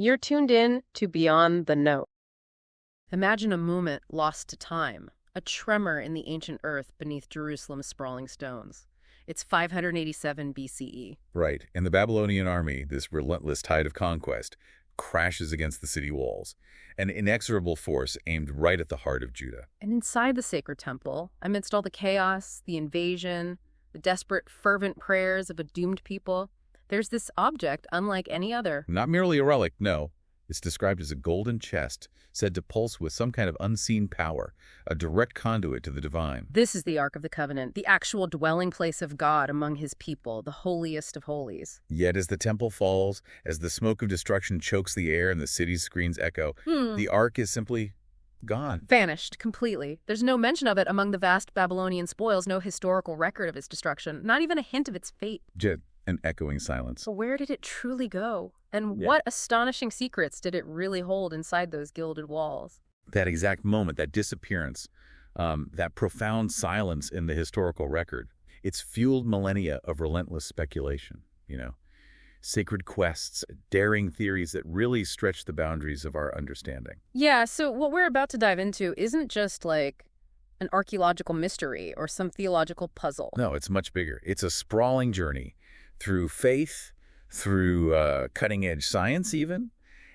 You're tuned in to Beyond the Known. Imagine a moment lost to time, a tremor in the ancient earth beneath Jerusalem's sprawling stones. It's 587 BCE. Right, and the Babylonian army, this relentless tide of conquest, crashes against the city walls, an inexorable force aimed right at the heart of Judah. And inside the sacred temple, amidst all the chaos, the invasion, the desperate, fervent prayers of a doomed people, there's this object unlike any other. Not merely a relic, no. It's described as a golden chest, said to pulse with some kind of unseen power, a direct conduit to the divine. This is the Ark of the Covenant, the actual dwelling place of God among his people, the holiest of holies. Yet as the temple falls, as the smoke of destruction chokes the air and the city's screens echo, the Ark is simply gone. Vanished completely. There's no mention of it among the vast Babylonian spoils, no historical record of its destruction, not even a hint of its fate. An echoing silence. So where did it truly go? And what astonishing secrets did it really hold inside those gilded walls? That exact moment, that disappearance, that profound silence in the historical record, it's fueled millennia of relentless speculation, sacred quests, daring theories that really stretch the boundaries of our understanding. Yeah, so what we're about to dive into isn't just like an archaeological mystery or some theological puzzle. No, it's much bigger. It's a sprawling journey through faith, through cutting-edge science even,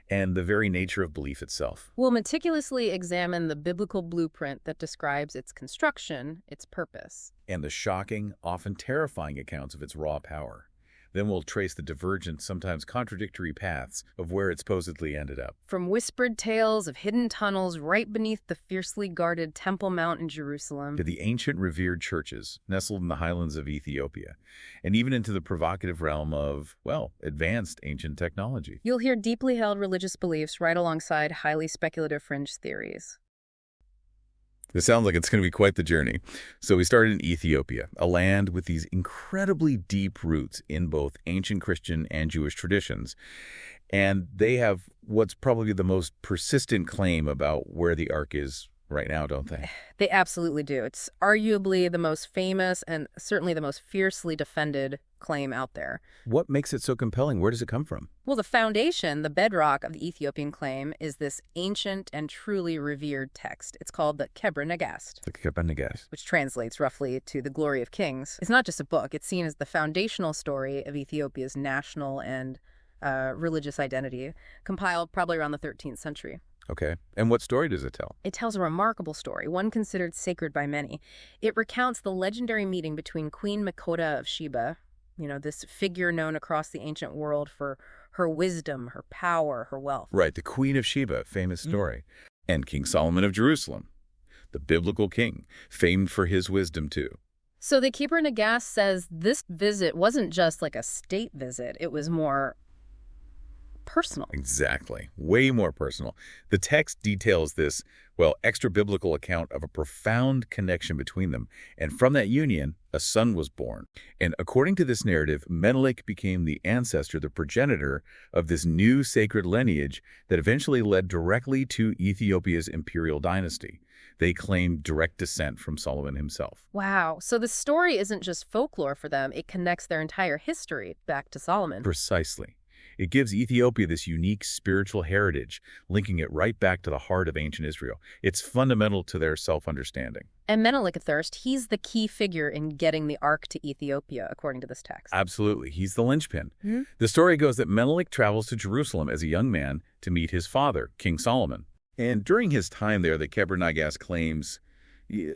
and the very nature of belief itself. We'll meticulously examine the biblical blueprint that describes its construction, its purpose, and the shocking, often terrifying accounts of its raw power. Then we'll trace the divergent, sometimes contradictory paths of where it supposedly ended up. From whispered tales of hidden tunnels right beneath the fiercely guarded Templemount in Jerusalem, to the ancient revered churches nestled in the highlands of Ethiopia, and even into the provocative realm of, advanced ancient technology. You'll hear deeply held religious beliefs right alongside highly speculative fringe theories. This sounds like it's going to be quite the journey. So we started in Ethiopia, a land with these incredibly deep roots in both ancient Christian and Jewish traditions. And they have what's probably the most persistent claim about where the Ark is right now, don't they? They absolutely do. It's arguably the most famous and certainly the most fiercely defended claim out there. What makes it so compelling? Where does it come from? Well, the foundation, the bedrock of the Ethiopian claim is this ancient and truly revered text. It's called the Kebra Nagast. The Kebra Nagast. Which translates roughly to the Glory of Kings. It's not just a book. It's seen as the foundational story of Ethiopia's national and religious identity, compiled probably around the 13th century. Okay. And what story does it tell? It tells a remarkable story, one considered sacred by many. It recounts the legendary meeting between Queen Makota of Sheba, this figure known across the ancient world for her wisdom, her power, her wealth. Right, the Queen of Sheba, famous story. And King Solomon of Jerusalem, the biblical king, famed for his wisdom too. So the Kebra Nagast says this visit wasn't just like a state visit, it was more personal. Exactly. Way more personal. The text details this, extra-biblical account of a profound connection between them. And from that union, a son was born. And according to this narrative, Menelik became the ancestor, the progenitor of this new sacred lineage that eventually led directly to Ethiopia's imperial dynasty. They claimed direct descent from Solomon himself. Wow. So the story isn't just folklore for them. It connects their entire history back to Solomon. Precisely. It gives Ethiopia this unique spiritual heritage, linking it right back to the heart of ancient Israel. It's fundamental to their self-understanding. And Menelik Thirst, he's the key figure in getting the Ark to Ethiopia, according to this text. Absolutely. He's the linchpin. The story goes that Menelik travels to Jerusalem as a young man to meet his father, King Solomon. And during his time there, the Kebra Nagast claims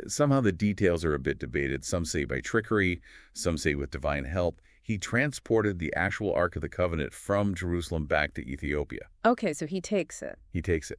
somehow the details are a bit debated. Some say by trickery, some say with divine help. He transported the actual Ark of the Covenant from Jerusalem back to Ethiopia. Okay, so he takes it. He takes it.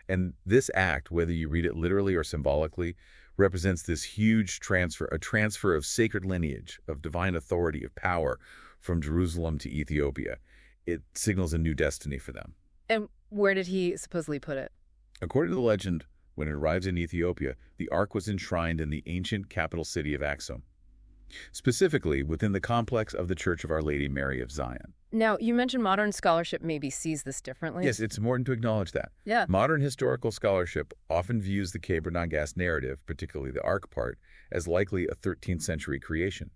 And this act, whether you read it literally or symbolically, represents this huge transfer, a transfer of sacred lineage, of divine authority, of power from Jerusalem to Ethiopia. It signals a new destiny for them. And where did he supposedly put it? According to the legend, when it arrives in Ethiopia, the Ark was enshrined in the ancient capital city of Axum, specifically within the complex of the Church of Our Lady Mary of Zion. Now, you mentioned modern scholarship maybe sees this differently. Yes, it's important to acknowledge that. Yeah. Modern historical scholarship often views the Kebra Nagast narrative, particularly the Ark part, as likely a 13th century creation,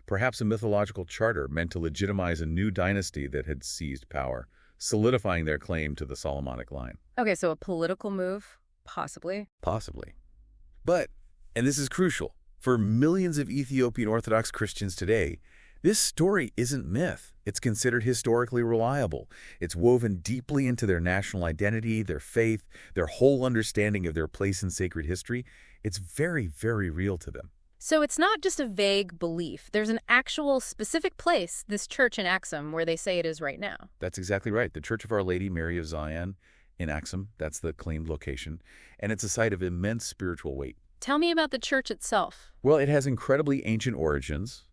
perhaps a mythological charter meant to legitimize a new dynasty that had seized power. solidifying their claim to the Solomonic line. Okay, so a political move, possibly. Possibly. But, and this is crucial, for millions of Ethiopian Orthodox Christians today, this story isn't myth. It's considered historically reliable. It's woven deeply into their national identity, their faith, their whole understanding of their place in sacred history. It's very, very real to them. So it's not just a vague belief. There's an actual specific place, this church in Axum, where they say it is right now. That's exactly right. The Church of Our Lady, Mary of Zion in Axum, that's the claimed location, and it's a site of immense spiritual weight. Tell me about the church itself. Well, it has incredibly ancient origins.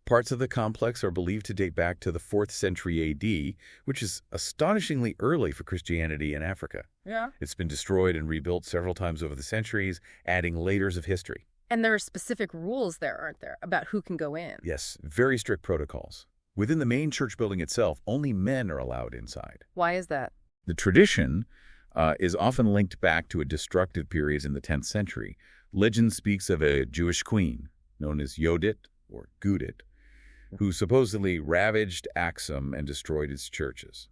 Parts of the complex are believed to date back to the 4th century A.D., which is astonishingly early for Christianity in Africa. Yeah. It's been destroyed and rebuilt several times over the centuries, adding layers of history. And there are specific rules there, aren't there, about who can go in? Yes, very strict protocols. Within the main church building itself, only men are allowed inside. Why is that? The tradition is often linked back to a destructive period in the 10th century. Legend speaks of a Jewish queen, known as Yodit or Gudit, who supposedly ravaged Axum and destroyed its churches.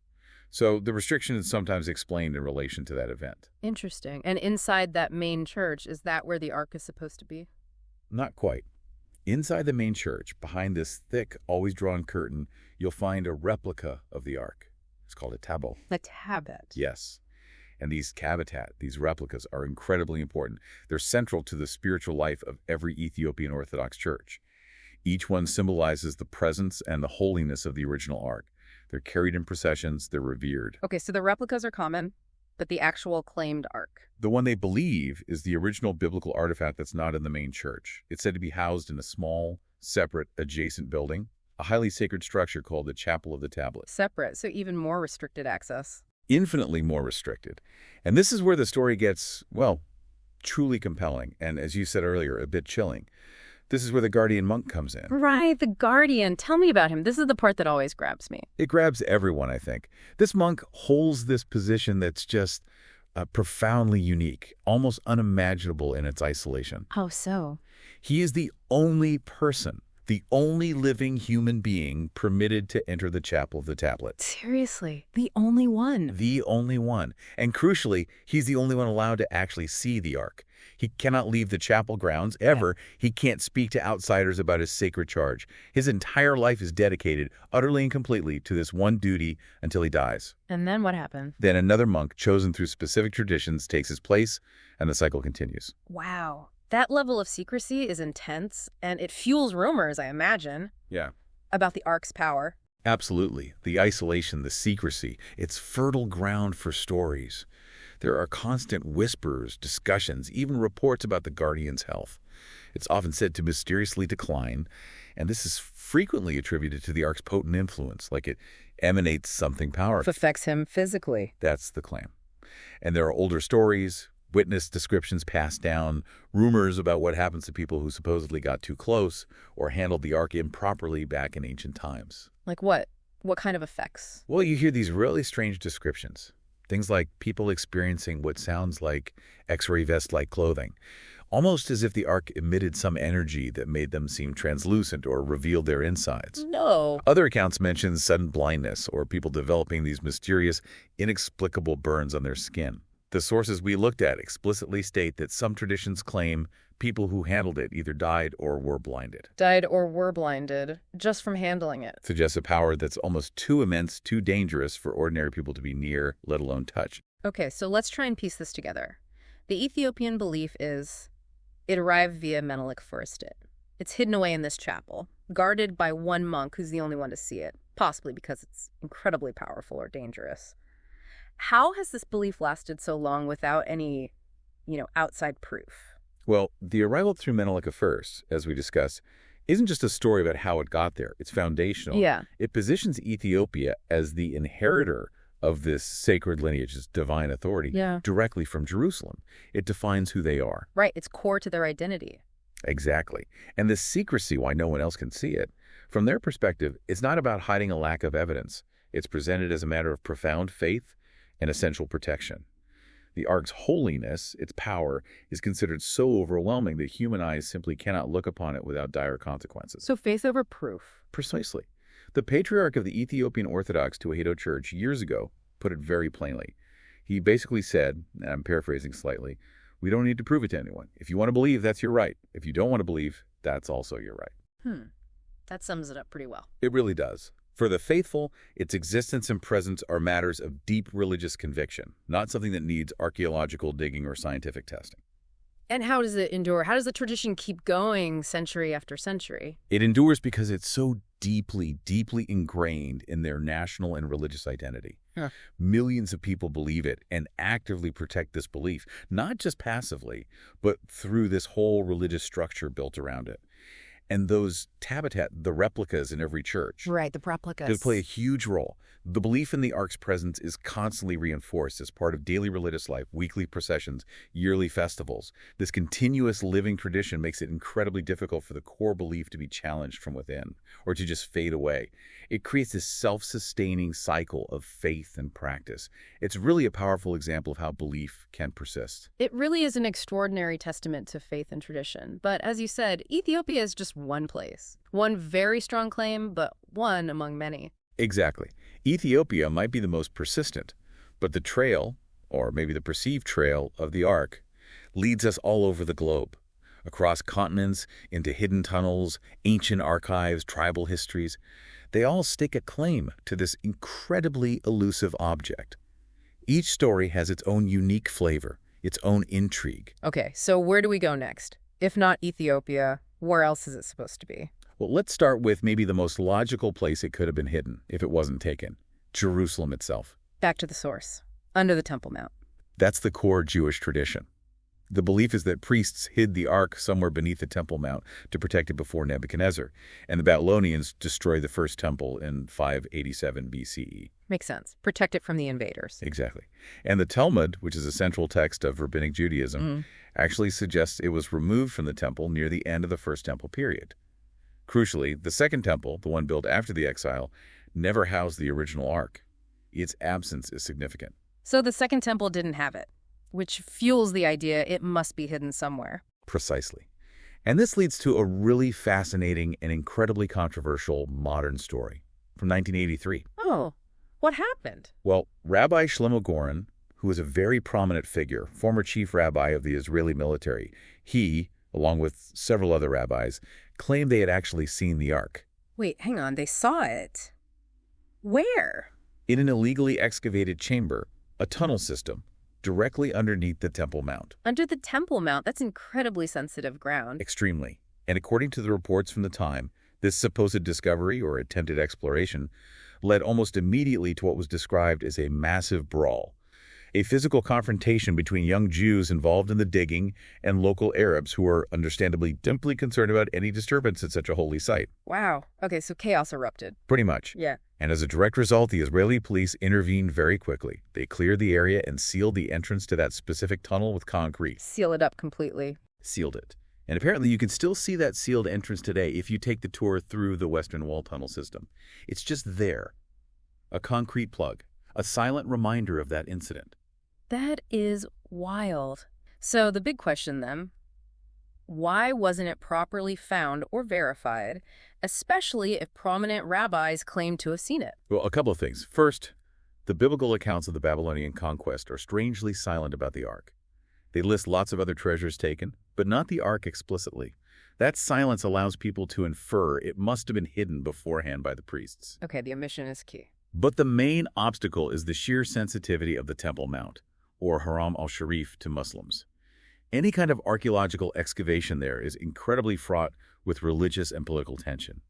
So the restriction is sometimes explained in relation to that event. Interesting. And inside that main church, is that where the ark is supposed to be? Not quite. Inside the main church, behind this thick, always drawn curtain, you'll find a replica of the ark. It's called a tablet. A tablet. Yes. And these cavitat, these replicas, are incredibly important. They're central to the spiritual life of every Ethiopian Orthodox church. Each one symbolizes the presence and the holiness of the original ark. They're carried in processions, they're revered. Okay, so the replicas are common, but the actual claimed ark. The one they believe is the original biblical artifact that's not in the main church. It's said to be housed in a small, separate, adjacent building, a highly sacred structure called the Chapel of the Tablet. Separate, so even more restricted access. Infinitely more restricted. And this is where the story gets, well, truly compelling, and as you said earlier, a bit chilling. This is where the guardian monk comes in. Right, the guardian. Tell me about him. This is the part that always grabs me. It grabs everyone, I think. This monk holds this position that's just profoundly unique, almost unimaginable in its isolation. How so? He is the only person, the only living human being permitted to enter the Chapel of the Tablet. Seriously, the only one. The only one. And crucially, he's the only one allowed to actually see the ark. He cannot leave the chapel grounds, ever. Yeah. He can't speak to outsiders about his sacred charge. His entire life is dedicated, utterly and completely, to this one duty until he dies. And then what happens? Then another monk, chosen through specific traditions, takes his place, and the cycle continues. Wow. That level of secrecy is intense, and it fuels rumors, I imagine. Yeah. About the ark's power. Absolutely. The isolation, the secrecy, it's fertile ground for stories. There are constant whispers, discussions, even reports about the guardian's health. It's often said to mysteriously decline, and this is frequently attributed to the ark's potent influence, like it emanates something powerful. It affects him physically. That's the claim. And there are older stories, witness descriptions passed down, rumors about what happens to people who supposedly got too close or handled the ark improperly back in ancient times. Like what? What kind of effects? Well, you hear these really strange descriptions. Things like people experiencing what sounds like X-ray vest-like clothing, almost as if the ark emitted some energy that made them seem translucent or revealed their insides. No. Other accounts mention sudden blindness or people developing these mysterious, inexplicable burns on their skin. The sources we looked at explicitly state that some traditions claim people who handled it either died or were blinded. Died or were blinded just from handling it. Suggests a power that's almost too immense, too dangerous for ordinary people to be near, let alone touch. Okay, so let's try and piece this together. The Ethiopian belief is it arrived via Menelik Furstit. It's hidden away in this chapel, guarded by one monk who's the only one to see it, possibly because it's incredibly powerful or dangerous. How has this belief lasted so long without any, outside proof? Well, the arrival through Menelik first, as we discussed, isn't just a story about how it got there. It's foundational. Yeah. It positions Ethiopia as the inheritor of this sacred lineage, this divine authority, directly from Jerusalem. It defines who they are. Right. It's core to their identity. Exactly. And the secrecy, why no one else can see it, from their perspective, it's not about hiding a lack of evidence. It's presented as a matter of profound faith and essential protection. The ark's holiness, its power, is considered so overwhelming that human eyes simply cannot look upon it without dire consequences. So faith over proof. Precisely. The patriarch of the Ethiopian Orthodox Tewahedo Church years ago put it very plainly. He basically said, and I'm paraphrasing slightly, we don't need to prove it to anyone. If you want to believe, that's your right. If you don't want to believe, that's also your right. That sums it up pretty well. It really does. For the faithful, its existence and presence are matters of deep religious conviction, not something that needs archaeological digging or scientific testing. And how does it endure? How does the tradition keep going century after century? It endures because it's so deeply, deeply ingrained in their national and religious identity. Huh. Millions of people believe it and actively protect this belief, not just passively, but through this whole religious structure built around it. And those the replicas in every church, Right, the replicas. they play a huge role. The belief in the Ark's presence is constantly reinforced as part of daily religious life, weekly processions, yearly festivals. This continuous living tradition makes it incredibly difficult for the core belief to be challenged from within or to just fade away. It creates this self-sustaining cycle of faith and practice. It's really a powerful example of how belief can persist. It really is an extraordinary testament to faith and tradition. But as you said, Ethiopia is just one place. One very strong claim, but one among many. Exactly. Ethiopia might be the most persistent, but the trail, or maybe the perceived trail, of the Ark leads us all over the globe, across continents, into hidden tunnels, ancient archives, tribal histories. They all stake a claim to this incredibly elusive object. Each story has its own unique flavor, its own intrigue. Okay, so where do we go next? If not Ethiopia, where else is it supposed to be? Well, let's start with maybe the most logical place it could have been hidden if it wasn't taken, Jerusalem itself. Back to the source, under the Templemount. That's the core Jewish tradition. The belief is that priests hid the Ark somewhere beneath the Temple Mount to protect it before Nebuchadnezzar, and the Babylonians destroyed the first temple in 587 BCE. Makes sense. Protect it from the invaders. Exactly. And the Talmud, which is a central text of rabbinic Judaism, actually suggests it was removed from the temple near the end of the First Temple period. Crucially, the Second Temple, the one built after the exile, never housed the original Ark. Its absence is significant. So the Second Temple didn't have it, which fuels the idea it must be hidden somewhere. Precisely. And this leads to a really fascinating and incredibly controversial modern story from 1983. Oh, what happened? Well, Rabbi Shlomo Goren, who was a very prominent figure, former chief rabbi of the Israeli military, he, along with several other rabbis, claimed they had actually seen the Ark. Wait, hang on. They saw it. Where? In an illegally excavated chamber, a tunnel system, directly underneath the Temple Mount. Under the Temple Mount? That's incredibly sensitive ground. Extremely. And according to the reports from the time, this supposed discovery or attempted exploration led almost immediately to what was described as a massive brawl. A physical confrontation between young Jews involved in the digging and local Arabs who were understandably deeply concerned about any disturbance at such a holy site. Wow. Okay, so chaos erupted. Pretty much. Yeah. And as a direct result, the Israeli police intervened very quickly. They cleared the area and sealed the entrance to that specific tunnel with concrete. Seal it up completely. Sealed it. And apparently you can still see that sealed entrance today if you take the tour through the Western Wall tunnel system. It's just there. A concrete plug. A silent reminder of that incident. That is wild. So the big question then, why wasn't it properly found or verified, especially if prominent rabbis claim to have seen it? Well, a couple of things. First, the biblical accounts of the Babylonian conquest are strangely silent about the Ark. They list lots of other treasures taken, but not the Ark explicitly. That silence allows people to infer it must have been hidden beforehand by the priests. Okay, the omission is key. But the main obstacle is the sheer sensitivity of the Temple Mount, or Haram al-Sharif to Muslims. Any kind of archaeological excavation there is incredibly fraught with religious and political tension.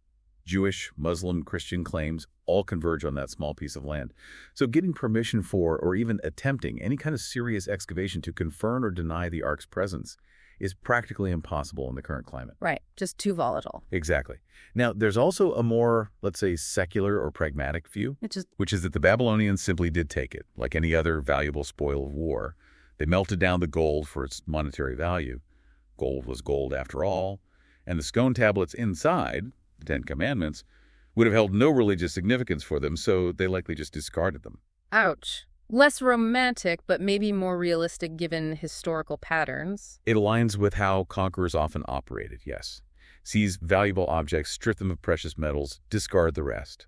Jewish, Muslim, Christian claims all converge on that small piece of land. So getting permission for, or even attempting, any kind of serious excavation to confirm or deny the Ark's presence is practically impossible in the current climate. Right, just too volatile. Exactly. Now, there's also a more, let's say, secular or pragmatic view, which is that the Babylonians simply did take it, like any other valuable spoil of war. They melted down the gold for its monetary value. Gold was gold after all. And the stone tablets inside, the Ten Commandments, would have held no religious significance for them, so they likely just discarded them. Ouch. Less romantic, but maybe more realistic given historical patterns. It aligns with how conquerors often operated, yes. seize valuable objects, strip them of precious metals, discard the rest.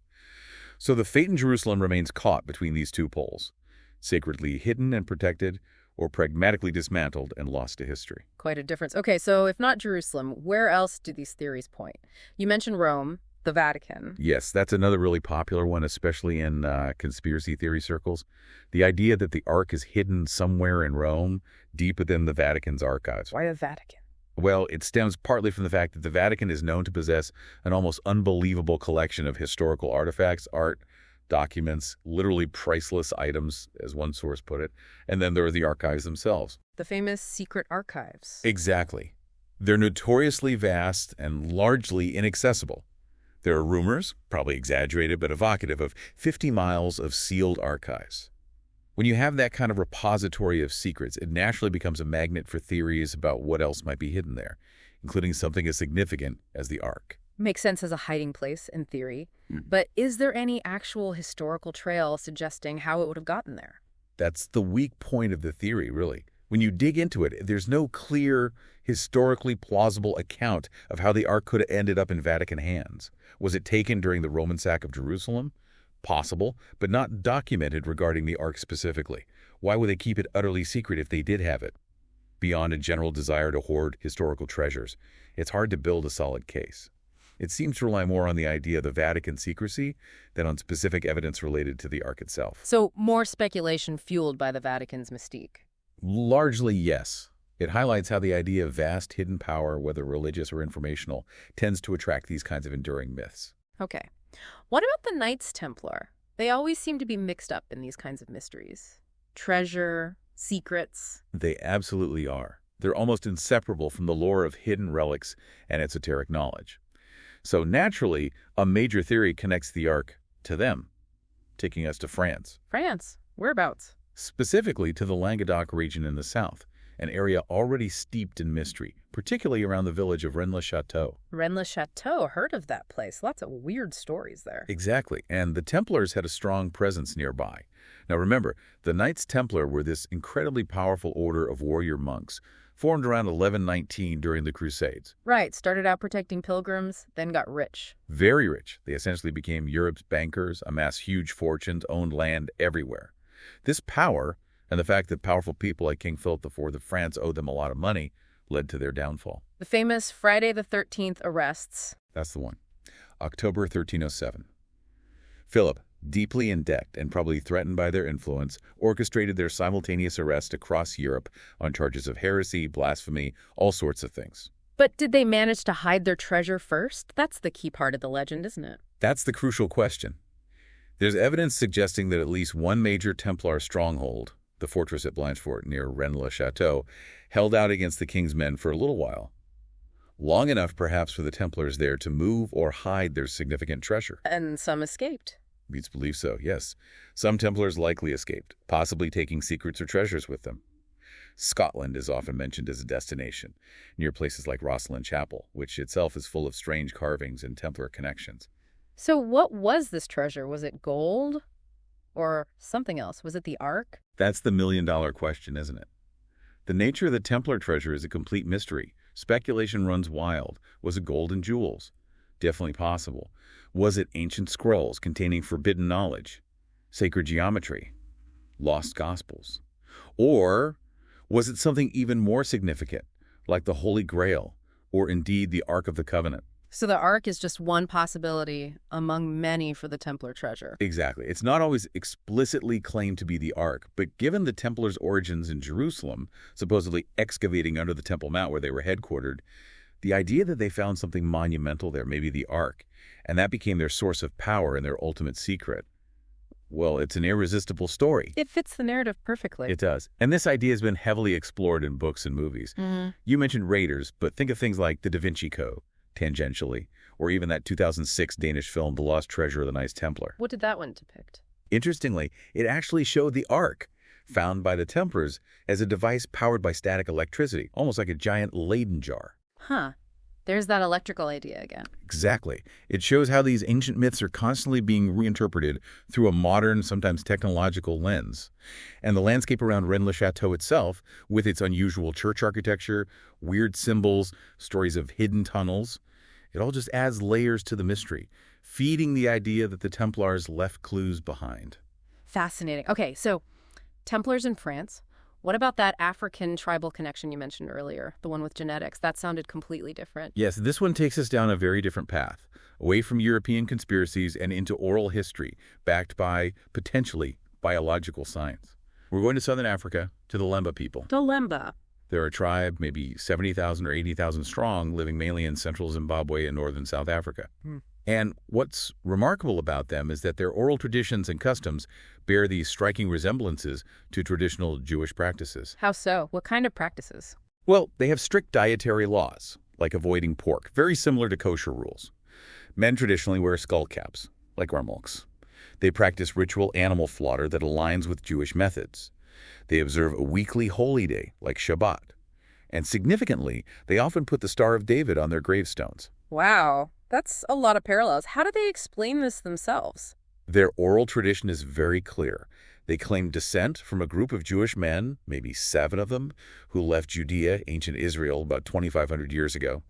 So the fate in Jerusalem remains caught between these two poles, sacredly hidden and protected, or pragmatically dismantled and lost to history. Quite a difference. Okay, so if not Jerusalem, where else do these theories point? You mentioned Rome, the Vatican. Yes, that's another really popular one, especially in conspiracy theory circles. The idea that the Ark is hidden somewhere in Rome, deep within the Vatican's archives. Why the Vatican? Well, it stems partly from the fact that the Vatican is known to possess an almost unbelievable collection of historical artifacts, art, documents, literally priceless items, as one source put it. And then there are the archives themselves. The famous secret archives. Exactly. They're notoriously vast and largely inaccessible. There are rumors, probably exaggerated but evocative, of 50 miles of sealed archives. When you have that kind of repository of secrets, it naturally becomes a magnet for theories about what else might be hidden there, including something as significant as the Ark. Makes sense as a hiding place in theory. But is there any actual historical trail suggesting how it would have gotten there? That's the weak point of the theory, really. When you dig into it, there's no clear, historically plausible account of how the Ark could have ended up in Vatican hands. Was it taken during the Roman sack of Jerusalem? Possible, but not documented regarding the Ark specifically. Why would they keep it utterly secret if they did have it? Beyond a general desire to hoard historical treasures, it's hard to build a solid case. It seems to rely more on the idea of the Vatican secrecy than on specific evidence related to the Ark itself. So more speculation fueled by the Vatican's mystique. Largely, yes. It highlights how the idea of vast hidden power, whether religious or informational, tends to attract these kinds of enduring myths. Okay. What about the Knights Templar? They always seem to be mixed up in these kinds of mysteries. Treasure, secrets. They absolutely are. They're almost inseparable from the lore of hidden relics and esoteric knowledge. So naturally, a major theory connects the Ark to them, taking us to France. France? Whereabouts? Specifically to the Languedoc region in the south, an area already steeped in mystery, particularly around the village of Rennes-le-Château. Rennes-le-Château, heard of that place. Lots of weird stories there. Exactly, and the Templars had a strong presence nearby. Now remember, the Knights Templar were this incredibly powerful order of warrior monks, formed around 1119 during the Crusades. Right, started out protecting pilgrims, then got rich. Very rich. They essentially became Europe's bankers, amassed huge fortunes, owned land everywhere. This power, and the fact that powerful people like King Philip IV of France owed them a lot of money, led to their downfall. The famous Friday the 13th arrests. That's the one. October 1307. Philip, deeply in debt and probably threatened by their influence, orchestrated their simultaneous arrest across Europe on charges of heresy, blasphemy, all sorts of things. But did they manage to hide their treasure first? That's the key part of the legend, isn't it? That's the crucial question. There's evidence suggesting that at least one major Templar stronghold, the fortress at Blanchefort near Rennes-le-Château, held out against the king's men for a little while. Long enough, perhaps, for the Templars there to move or hide their significant treasure. And some escaped. You'd believe so, yes. Some Templars likely escaped, possibly taking secrets or treasures with them. Scotland is often mentioned as a destination, near places like Rosslyn Chapel, which itself is full of strange carvings and Templar connections. So what was this treasure? Was it gold? Or something else? Was it the Ark? That's the million-dollar question, isn't it? The nature of the Templar treasure is a complete mystery. Speculation runs wild. Was it gold and jewels? Definitely possible. Was it ancient scrolls containing forbidden knowledge, sacred geometry, lost gospels? Or was it something even more significant, like the Holy Grail, or indeed the Ark of the Covenant? So the Ark is just one possibility among many for the Templar treasure. Exactly. It's not always explicitly claimed to be the Ark, but given the Templars' origins in Jerusalem, supposedly excavating under the Templemount where they were headquartered, the idea that they found something monumental there, maybe the Ark, and that became their source of power and their ultimate secret, well, it's an irresistible story. It fits the narrative perfectly. It does. And this idea has been heavily explored in books and movies. You mentioned Raiders, but think of things like The Da Vinci Code, tangentially, or even that 2006 Danish film, The Lost Treasure of the Knights Templar. What did that one depict? Interestingly, it actually showed the Ark, found by the Templars, as a device powered by static electricity, almost like a giant Leyden jar. Huh. There's that electrical idea again. Exactly. It shows how these ancient myths are constantly being reinterpreted through a modern, sometimes technological lens. And the landscape around Rennes-le-Château itself, with its unusual church architecture, weird symbols, stories of hidden tunnels, It all just adds layers to the mystery, feeding the idea that the Templars left clues behind. Fascinating. Okay, so Templars in France. What about that African tribal connection you mentioned earlier, the one with genetics? That sounded completely different. Yes, this one takes us down a very different path, away from European conspiracies and into oral history, backed by, potentially, biological science. We're going to southern Africa, to the Lemba people. The Lemba. They're a tribe, maybe 70,000 or 80,000 strong, living mainly in central Zimbabwe and northern South Africa. And what's remarkable about them is that their oral traditions and customs bear these striking resemblances to traditional Jewish practices. How so? What kind of practices? Well, they have strict dietary laws, like avoiding pork, very similar to kosher rules. Men traditionally wear skull caps, like our monks. They practice ritual animal slaughter that aligns with Jewish methods. They observe a weekly holy day, like Shabbat. And significantly, they often put the Star of David on their gravestones. Wow, that's a lot of parallels. How do they explain this themselves? Their oral tradition is very clear. They claim descent from a group of Jewish men, maybe 7 of them, who left Judea, ancient Israel, about 2,500 years ago.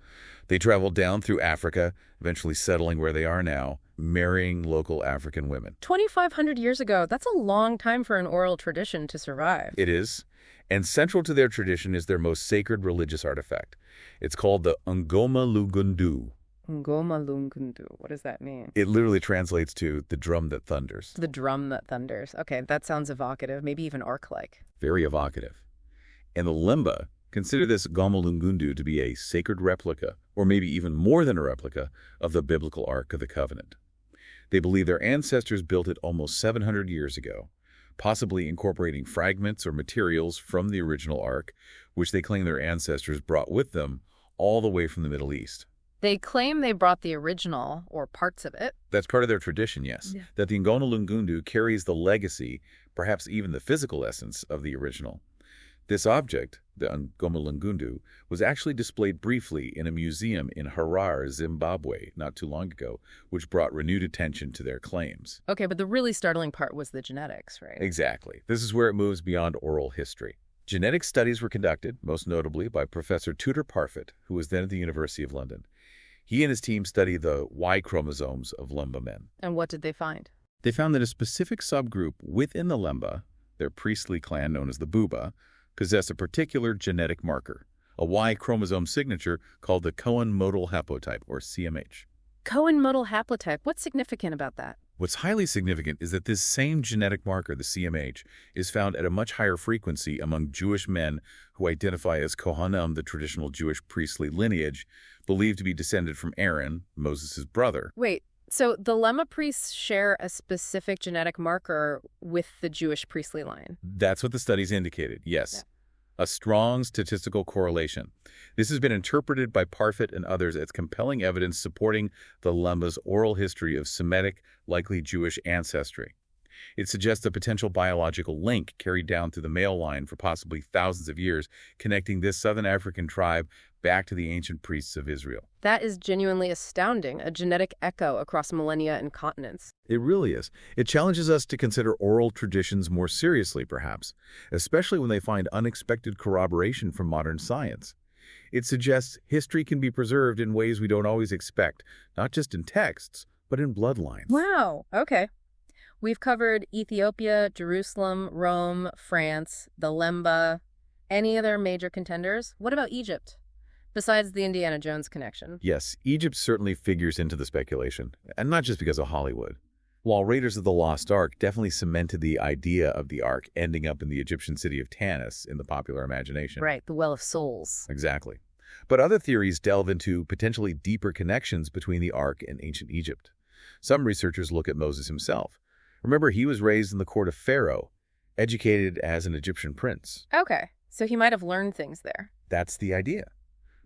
They traveled down through Africa, eventually settling where they are now, marrying local African women. 2,500 years ago, that's a long time for an oral tradition to survive. It is. And central to their tradition is their most sacred religious artifact. It's called the ngomalungundu. Ngomalungundu. What does that mean? It literally translates to the drum that thunders. The drum that thunders. Okay, that sounds evocative, maybe even ark-like. Very evocative. And the Lemba consider this ngomalungundu to be a sacred replica, or maybe even more than a replica, of the biblical Ark of the Covenant. They believe their ancestors built it almost 700 years ago, possibly incorporating fragments or materials from the original Ark, which they claim their ancestors brought with them all the way from the Middle East. They claim they brought the original, or parts of it. That's part of their tradition, yes, that the ngomalungundu carries the legacy, perhaps even the physical essence, of the original. This object, the ngomalungundu, was actually displayed briefly in a museum in Harare, Zimbabwe, not too long ago, which brought renewed attention to their claims. Okay, but the really startling part was the genetics, right? Exactly. This is where it moves beyond oral history. Genetic studies were conducted, most notably by Professor Tudor Parfitt, who was then at the University of London. He and his team studied the Y chromosomes of Lemba men. And what did they find? They found that a specific subgroup within the Lemba, their priestly clan known as the Buba, possess a particular genetic marker, a Y chromosome signature called the Cohen modal haplotype, or CMH. Cohen modal haplotype. What's significant about that? What's highly significant is that this same genetic marker, the CMH, is found at a much higher frequency among Jewish men who identify as Kohanim, the traditional Jewish priestly lineage, believed to be descended from Aaron, Moses' brother. Wait, so the Lemma priests share a specific genetic marker with the Jewish priestly line? That's what the studies indicated, yes. A strong statistical correlation. This has been interpreted by Parfitt and others as compelling evidence supporting the Lemba's oral history of Semitic, likely Jewish ancestry. It suggests a potential biological link carried down through the male line for possibly thousands of years, connecting this southern African tribe back to the ancient priests of Israel. That is genuinely astounding, a genetic echo across millennia and continents. It really is. It challenges us to consider oral traditions more seriously, perhaps, especially when they find unexpected corroboration from modern science. It suggests history can be preserved in ways we don't always expect, not just in texts, but in bloodlines. Wow, okay. We've covered Ethiopia, Jerusalem, Rome, France, the Lemba. Any other major contenders? What about Egypt? Besides the Indiana Jones connection. Yes, Egypt certainly figures into the speculation, and not just because of Hollywood. While Raiders of the Lost Ark definitely cemented the idea of the Ark ending up in the Egyptian city of Tanis in the popular imagination. Right, the Well of Souls. Exactly. But other theories delve into potentially deeper connections between the Ark and ancient Egypt. Some researchers look at Moses himself. Remember, he was raised in the court of Pharaoh, educated as an Egyptian prince. Okay, so he might have learned things there. That's the idea.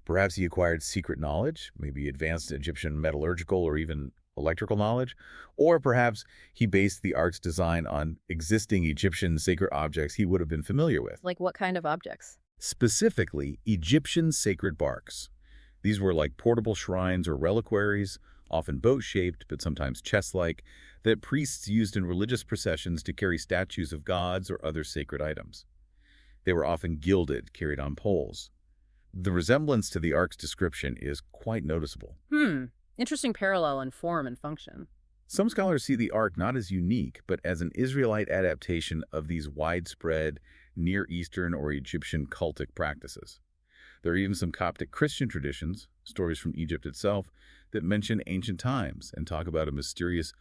Perhaps he acquired secret knowledge, maybe advanced Egyptian metallurgical or even electrical knowledge, or perhaps he based the Ark's design on existing Egyptian sacred objects he would have been familiar with. Like what kind of objects? Specifically, Egyptian sacred barks. These were like portable shrines or reliquaries, often boat-shaped but sometimes chest-like, that priests used in religious processions to carry statues of gods or other sacred items. They were often gilded, carried on poles. The resemblance to the ark's description is quite noticeable. Interesting parallel in form and function. Some scholars see the ark not as unique, but as an Israelite adaptation of these widespread Near Eastern or Egyptian cultic practices. There are even some Coptic Christian traditions, stories from Egypt itself, that mention ancient times and talk about a mysterious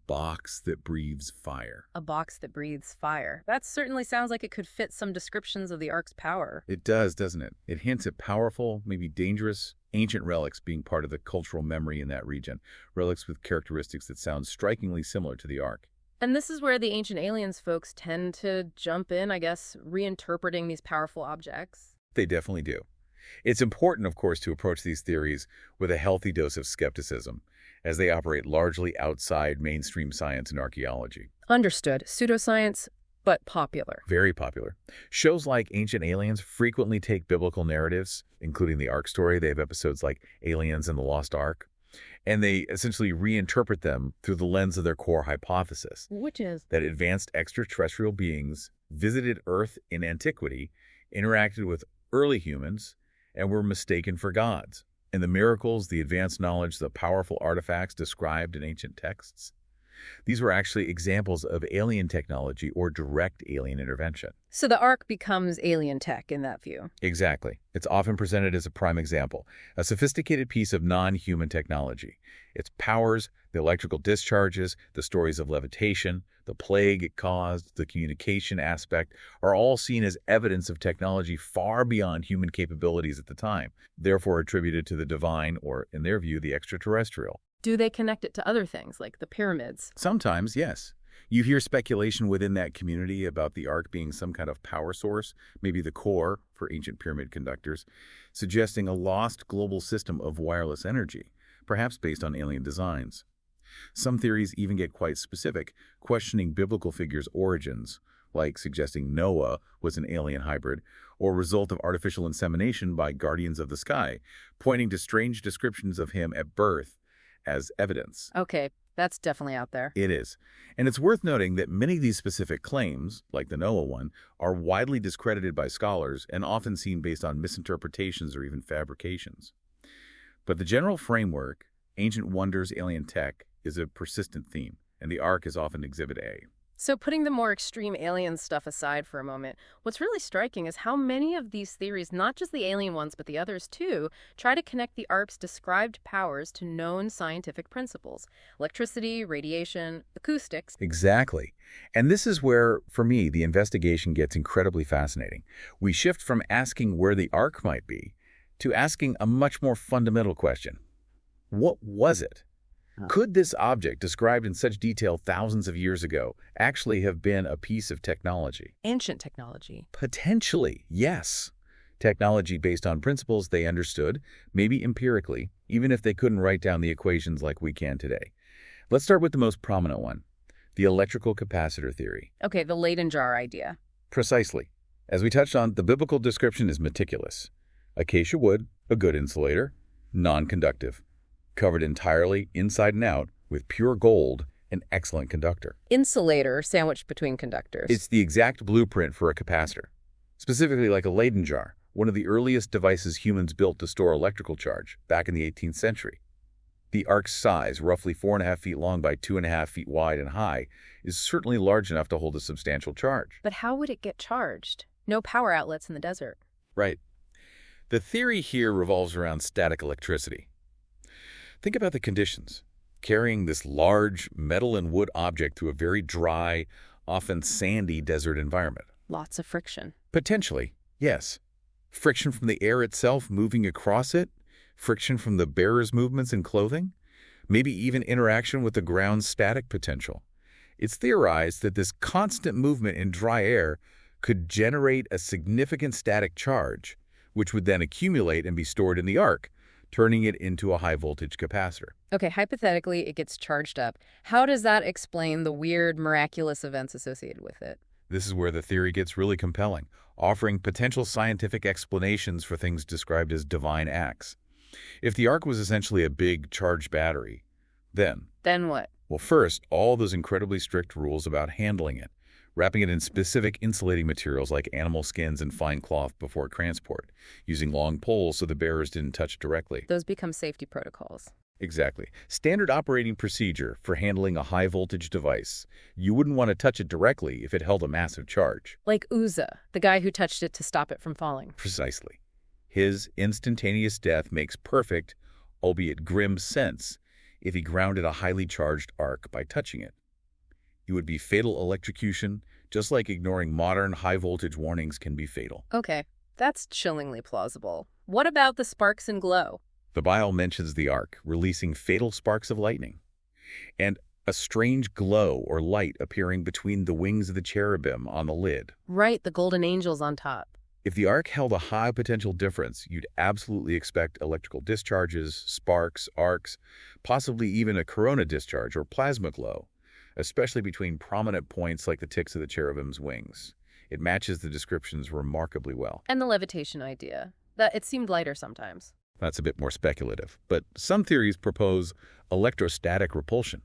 box that breathes fire. A box that breathes fire. That certainly sounds like it could fit some descriptions of the ark's power. It does, doesn't it? It hints at powerful, maybe dangerous, ancient relics being part of the cultural memory in that region, relics with characteristics that sound strikingly similar to the ark. And this is where the ancient aliens folks tend to jump in, I guess, reinterpreting these powerful objects. They definitely do. It's important, of course, to approach these theories with a healthy dose of skepticism, as they operate largely outside mainstream science and archaeology. Understood. Pseudoscience, but popular. Very popular. Shows like Ancient Aliens frequently take biblical narratives, including the Ark story. They have episodes like Aliens and the Lost Ark, and they essentially reinterpret them through the lens of their core hypothesis. Which is? That advanced extraterrestrial beings visited Earth in antiquity, interacted with early humans, and were mistaken for gods. And the miracles, the advanced knowledge, the powerful artifacts described in ancient texts, these were actually examples of alien technology or direct alien intervention. So the ark becomes alien tech in that view. Exactly. It's often presented as a prime example, a sophisticated piece of non-human technology. Its powers, the electrical discharges, the stories of levitation, the plague it caused, the communication aspect, are all seen as evidence of technology far beyond human capabilities at the time, therefore attributed to the divine or, in their view, the extraterrestrial. Do they connect it to other things, like the pyramids? Sometimes, yes. You hear speculation within that community about the ark being some kind of power source, maybe the core for ancient pyramid conductors, suggesting a lost global system of wireless energy, perhaps based on alien designs. Some theories even get quite specific, questioning biblical figures' origins, like suggesting Noah was an alien hybrid or result of artificial insemination by guardians of the sky, pointing to strange descriptions of him at birth as evidence. Okay, that's definitely out there. It is. And it's worth noting that many of these specific claims, like the Noah one, are widely discredited by scholars and often seen based on misinterpretations or even fabrications. But the general framework, ancient wonders, alien tech, is a persistent theme, and the ark is often Exhibit A. So putting the more extreme alien stuff aside for a moment, what's really striking is how many of these theories, not just the alien ones, but the others too, try to connect the ark's described powers to known scientific principles. Electricity, radiation, acoustics. Exactly. And this is where, for me, the investigation gets incredibly fascinating. We shift from asking where the ark might be to asking a much more fundamental question. What was it? Could this object, described in such detail thousands of years ago, actually have been a piece of technology? Ancient technology. Potentially, yes. Technology based on principles they understood, maybe empirically, even if they couldn't write down the equations like we can today. Let's start with the most prominent one, the electrical capacitor theory. Okay, the Leyden jar idea. Precisely. As we touched on, the biblical description is meticulous. Acacia wood, a good insulator, non-conductive. Covered entirely inside and out with pure gold, an excellent conductor. Insulator sandwiched between conductors. It's the exact blueprint for a capacitor, specifically like a Leyden jar, one of the earliest devices humans built to store electrical charge back in the 18th century. The ark's size, roughly 4.5 feet long by 2.5 feet wide and high, is certainly large enough to hold a substantial charge. But how would it get charged? No power outlets in the desert. Right. The theory here revolves around static electricity. Think about the conditions. Carrying this large metal and wood object through a very dry, often sandy desert environment. Lots of friction. Potentially, yes. Friction from the air itself moving across it, friction from the bearer's movements and clothing, maybe even interaction with the ground's static potential. It's theorized that this constant movement in dry air could generate a significant static charge, which would then accumulate and be stored in the ark, turning it into a high-voltage capacitor. Okay, hypothetically, it gets charged up. How does that explain the weird, miraculous events associated with it? This is where the theory gets really compelling, offering potential scientific explanations for things described as divine acts. If the ark was essentially a big charged battery, then... Then what? Well, first, all those incredibly strict rules about handling it. wrapping it in specific insulating materials like animal skins and fine cloth before transport, using long poles so the bearers didn't touch it directly. Those become safety protocols. Exactly. Standard operating procedure for handling a high-voltage device. You wouldn't want to touch it directly if it held a massive charge. Like Uzzah, the guy who touched it to stop it from falling. Precisely. His instantaneous death makes perfect, albeit grim, sense if he grounded a highly charged ark by touching it. It would be fatal electrocution, just like ignoring modern high-voltage warnings can be fatal. Okay, that's chillingly plausible. What about the sparks and glow? The Bible mentions the ark releasing fatal sparks of lightning, and a strange glow or light appearing between the wings of the cherubim on the lid. Right, the golden angels on top. If the ark held a high potential difference, you'd absolutely expect electrical discharges, sparks, arcs, possibly even a corona discharge or plasma glow, especially between prominent points like the tips of the cherubim's wings. It matches the descriptions remarkably well. And the levitation idea, that it seemed lighter sometimes. That's a bit more speculative, but some theories propose electrostatic repulsion.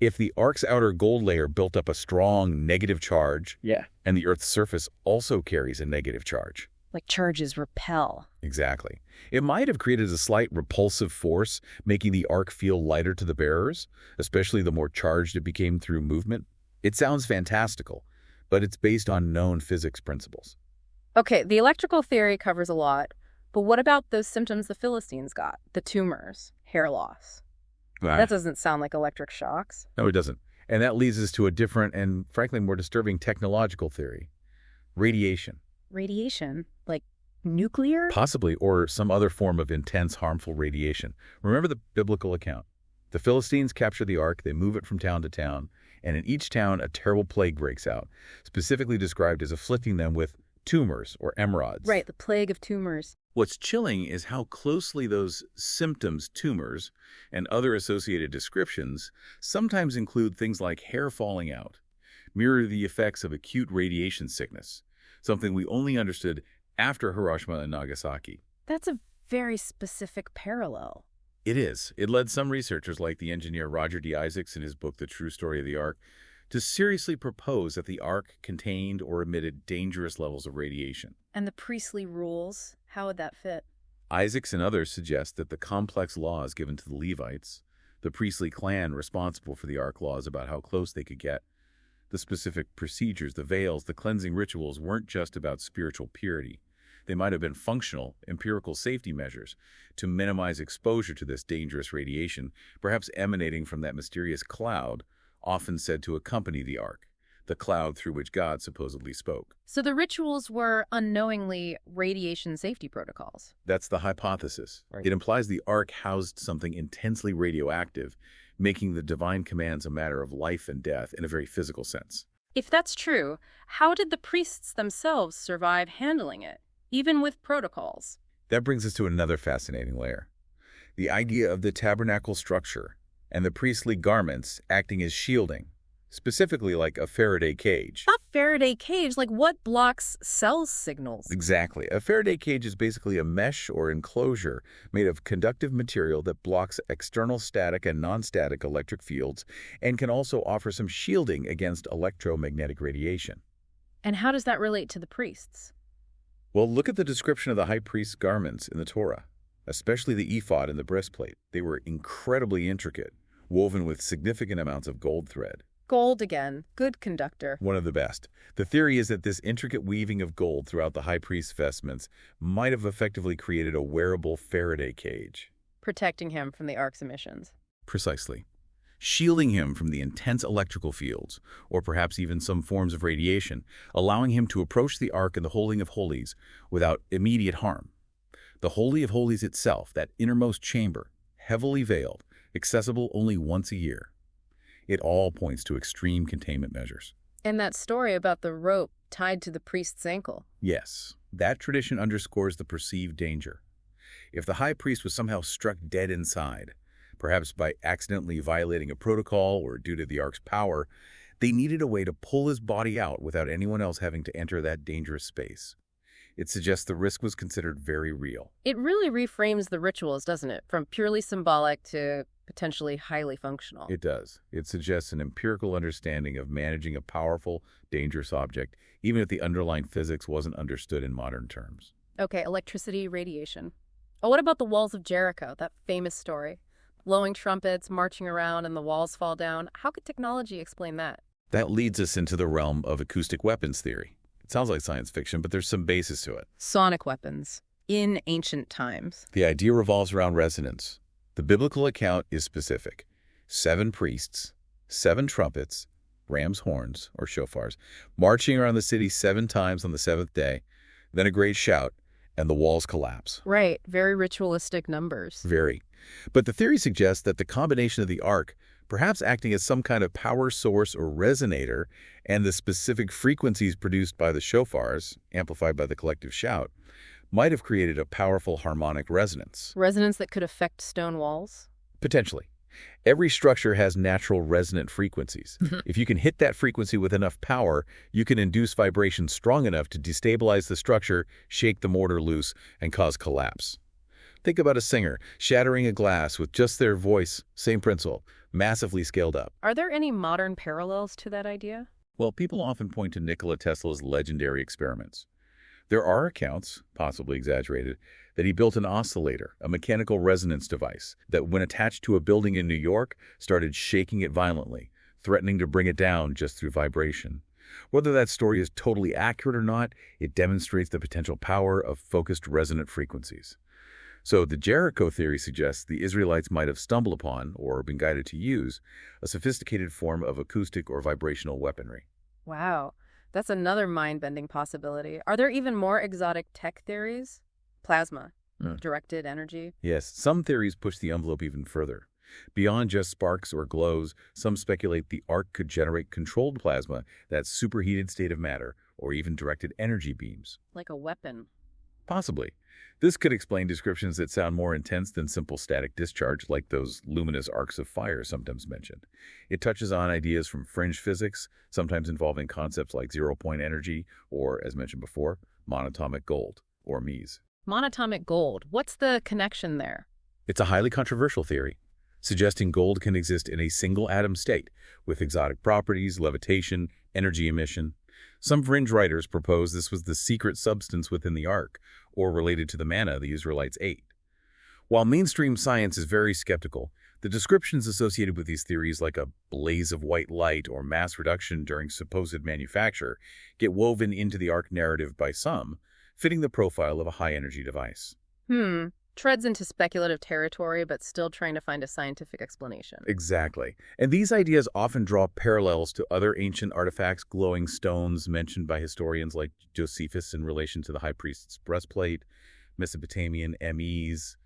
If the ark's outer gold layer built up a strong negative charge, and the Earth's surface also carries a negative charge. Like charges repel. Exactly. It might have created a slight repulsive force, making the ark feel lighter to the bearers, especially the more charged it became through movement. It sounds fantastical, but it's based on known physics principles. Okay, the electrical theory covers a lot, but what about those symptoms the Philistines got? The tumors, hair loss. That doesn't sound like electric shocks. No, it doesn't. And that leads us to a different and, frankly, more disturbing technological theory. Radiation. Radiation? Like nuclear? Possibly, or some other form of intense, harmful radiation. Remember the biblical account. The Philistines capture the ark, they move it from town to town, and in each town a terrible plague breaks out, specifically described as afflicting them with tumors or emerods. Right, the plague of tumors. What's chilling is how closely those symptoms, tumors, and other associated descriptions sometimes include things like hair falling out, mirror the effects of acute radiation sickness, something we only understood after Hiroshima and Nagasaki. That's a very specific parallel. It is. It led some researchers like the engineer Roger D. Isaacs in his book The True Story of the Ark to seriously propose that the ark contained or emitted dangerous levels of radiation. And the priestly rules, how would that fit? Isaacs and others suggest that the complex laws given to the Levites, the priestly clan responsible for the ark laws about how close they could get, the specific procedures, the veils, the cleansing rituals weren't just about spiritual purity. They might have been functional, empirical safety measures to minimize exposure to this dangerous radiation, perhaps emanating from that mysterious cloud often said to accompany the ark, the cloud through which God supposedly spoke. So the rituals were unknowingly radiation safety protocols. That's the hypothesis. Right. It implies the ark housed something intensely radioactive, making the divine commands a matter of life and death in a very physical sense. If that's true, how did the priests themselves survive handling it, even with protocols? That brings us to another fascinating layer. The idea of the tabernacle structure and the priestly garments acting as shielding, specifically like a Faraday cage. Not Faraday cage, like what blocks cell signals? Exactly. A Faraday cage is basically a mesh or enclosure made of conductive material that blocks external static and non-static electric fields and can also offer some shielding against electromagnetic radiation. And how does that relate to the priests? Well, look at the description of the high priest's garments in the Torah, especially the ephod and the breastplate. They were incredibly intricate, woven with significant amounts of gold thread. Gold again. Good conductor. One of the best. The theory is that this intricate weaving of gold throughout the high priest's vestments might have effectively created a wearable Faraday cage. Protecting him from the ark's emissions. Precisely. Shielding him from the intense electrical fields, or perhaps even some forms of radiation, allowing him to approach the ark in the Holy of Holies without immediate harm. The Holy of Holies itself, that innermost chamber, heavily veiled, accessible only once a year. It all points to extreme containment measures. And that story about the rope tied to the priest's ankle. Yes, that tradition underscores the perceived danger. If the high priest was somehow struck dead inside, perhaps by accidentally violating a protocol or due to the ark's power, they needed a way to pull his body out without anyone else having to enter that dangerous space. It suggests the risk was considered very real. It really reframes the rituals, doesn't it? From purely symbolic to potentially highly functional. It does. It suggests an empirical understanding of managing a powerful, dangerous object, even if the underlying physics wasn't understood in modern terms. Okay, electricity, radiation. Oh, what about the walls of Jericho, that famous story? Blowing trumpets, marching around, and the walls fall down. How could technology explain that? That leads us into the realm of acoustic weapons theory. It sounds like science fiction, but there's some basis to it. Sonic weapons in ancient times. The idea revolves around resonance. The biblical account is specific. 7 priests, 7 trumpets, ram's horns, or shofars, marching around the city 7 times on the 7th day, then a great shout, and the walls collapse. Right, very ritualistic numbers. Very. But the theory suggests that the combination of the ark, perhaps acting as some kind of power source or resonator, and the specific frequencies produced by the shofars, amplified by the collective shout, might have created a powerful harmonic resonance. Resonance that could affect stone walls? Potentially. Every structure has natural resonant frequencies. If you can hit that frequency with enough power, you can induce vibration strong enough to destabilize the structure, shake the mortar loose, and cause collapse. Think about a singer shattering a glass with just their voice, same principle, massively scaled up. Are there any modern parallels to that idea? Well, people often point to Nikola Tesla's legendary experiments. There are accounts, possibly exaggerated, that he built an oscillator, a mechanical resonance device, that when attached to a building in New York, started shaking it violently, threatening to bring it down just through vibration. Whether that story is totally accurate or not, it demonstrates the potential power of focused resonant frequencies. So the Jericho theory suggests the Israelites might have stumbled upon, or been guided to use, a sophisticated form of acoustic or vibrational weaponry. Wow, that's another mind-bending possibility. Are there even more exotic tech theories? Plasma, directed energy? Yes, some theories push the envelope even further. Beyond just sparks or glows, some speculate the ark could generate controlled plasma, that superheated state of matter, or even directed energy beams. Like a weapon. Possibly. This could explain descriptions that sound more intense than simple static discharge, like those luminous arcs of fire sometimes mentioned. It touches on ideas from fringe physics, sometimes involving concepts like zero-point energy, or, as mentioned before, monatomic gold, or MES. Monatomic gold. What's the connection there? It's a highly controversial theory, suggesting gold can exist in a single atom state, with exotic properties, levitation, energy emission. Some fringe writers propose this was the secret substance within the ark, or related to the manna the Israelites ate. While mainstream science is very skeptical, the descriptions associated with these theories, like a blaze of white light or mass reduction during supposed manufacture, get woven into the ark narrative by some, fitting the profile of a high-energy device. Treads into speculative territory, but still trying to find a scientific explanation. Exactly. And these ideas often draw parallels to other ancient artifacts, glowing stones mentioned by historians like Josephus in relation to the high priest's breastplate, Mesopotamian MEs,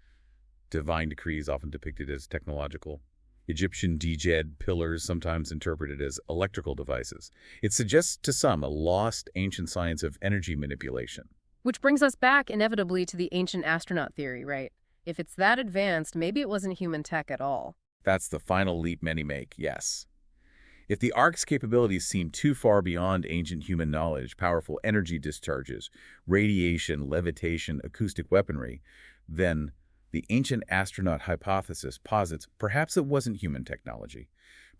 divine decrees often depicted as technological, Egyptian djed pillars sometimes interpreted as electrical devices. It suggests to some a lost ancient science of energy manipulation. Which brings us back inevitably to the ancient astronaut theory, right? If it's that advanced, maybe it wasn't human tech at all. That's the final leap many make, yes. If the ark's capabilities seem too far beyond ancient human knowledge, powerful energy discharges, radiation, levitation, acoustic weaponry, then the ancient astronaut hypothesis posits perhaps it wasn't human technology.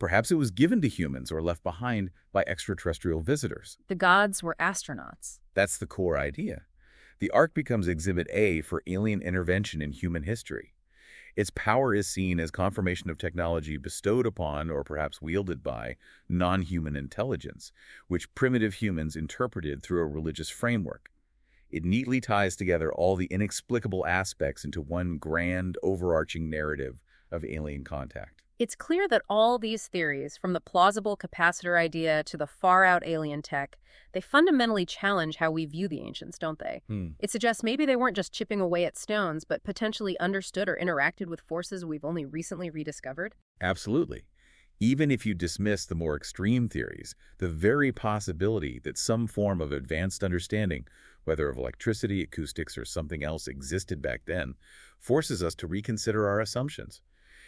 Perhaps it was given to humans or left behind by extraterrestrial visitors. The gods were astronauts. That's the core idea. The ark becomes Exhibit A for alien intervention in human history. Its power is seen as confirmation of technology bestowed upon, or perhaps wielded by, non-human intelligence, which primitive humans interpreted through a religious framework. It neatly ties together all the inexplicable aspects into one grand, overarching narrative of alien contact. It's clear that all these theories, from the plausible capacitor idea to the far-out alien tech, they fundamentally challenge how we view the ancients, don't they? It suggests maybe they weren't just chipping away at stones, but potentially understood or interacted with forces we've only recently rediscovered? Absolutely. Even if you dismiss the more extreme theories, the very possibility that some form of advanced understanding, whether of electricity, acoustics, or something else existed back then, forces us to reconsider our assumptions.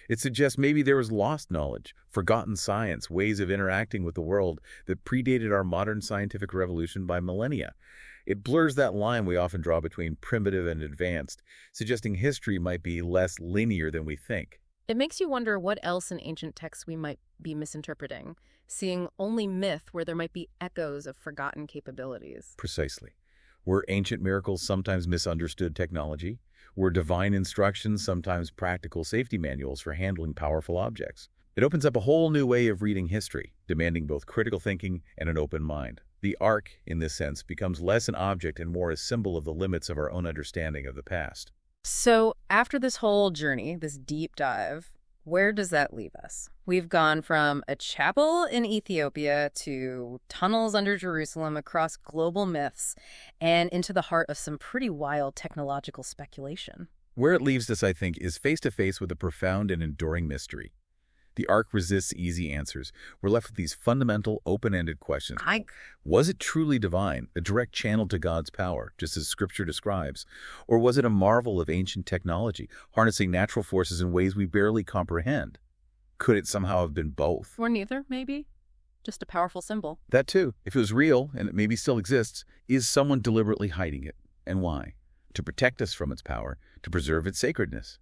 It suggests maybe there was lost knowledge, forgotten science, ways of interacting with the world that predated our modern scientific revolution by millennia. It blurs that line we often draw between primitive and advanced, suggesting history might be less linear than we think. It makes you wonder what else in ancient texts we might be misinterpreting, seeing only myth where there might be echoes of forgotten capabilities. Precisely. Were ancient miracles sometimes misunderstood technology? Were divine instructions sometimes practical safety manuals for handling powerful objects? It opens up a whole new way of reading history, demanding both critical thinking and an open mind. The ark, in this sense, becomes less an object and more a symbol of the limits of our own understanding of the past. So after this whole journey, this deep dive, where does that leave us? We've gone from a chapel in Ethiopia to tunnels under Jerusalem across global myths and into the heart of some pretty wild technological speculation. Where it leaves us, I think, is face-to-face with a profound and enduring mystery. The ark resists easy answers. We're left with these fundamental, open-ended questions. Was it truly divine, a direct channel to God's power, just as Scripture describes? Or was it a marvel of ancient technology, harnessing natural forces in ways we barely comprehend? Could it somehow have been both? Or neither, maybe. Just a powerful symbol. That too. If it was real, and it maybe still exists, is someone deliberately hiding it? And why? To protect us from its power, to preserve its sacredness,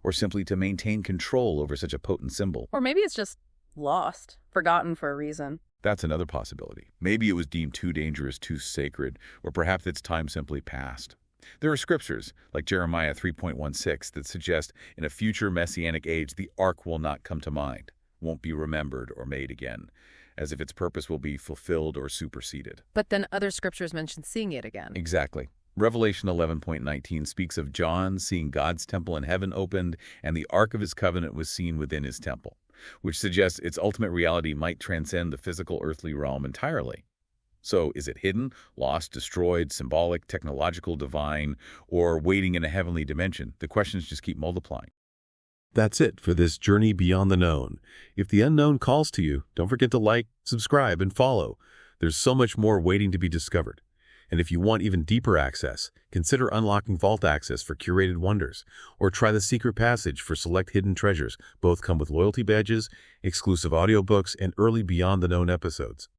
or simply to maintain control over such a potent symbol? Or maybe it's just lost, forgotten for a reason. That's another possibility. Maybe it was deemed too dangerous, too sacred, or perhaps its time simply passed. There are scriptures, like Jeremiah 3.16, that suggest in a future messianic age the ark will not come to mind, won't be remembered or made again, as if its purpose will be fulfilled or superseded. But then other scriptures mention seeing it again. Exactly. Revelation 11.19 speaks of John seeing God's temple in heaven opened, and the ark of his covenant was seen within his temple, which suggests its ultimate reality might transcend the physical earthly realm entirely. So is it hidden, lost, destroyed, symbolic, technological, divine, or waiting in a heavenly dimension? The questions just keep multiplying. That's it for this journey beyond the known. If the unknown calls to you, don't forget to like, subscribe, and follow. There's so much more waiting to be discovered. And if you want even deeper access, consider unlocking Vault Access for curated wonders, or try the Secret Passage for select hidden treasures. Both come with loyalty badges, exclusive audiobooks, and early Beyond the Known episodes.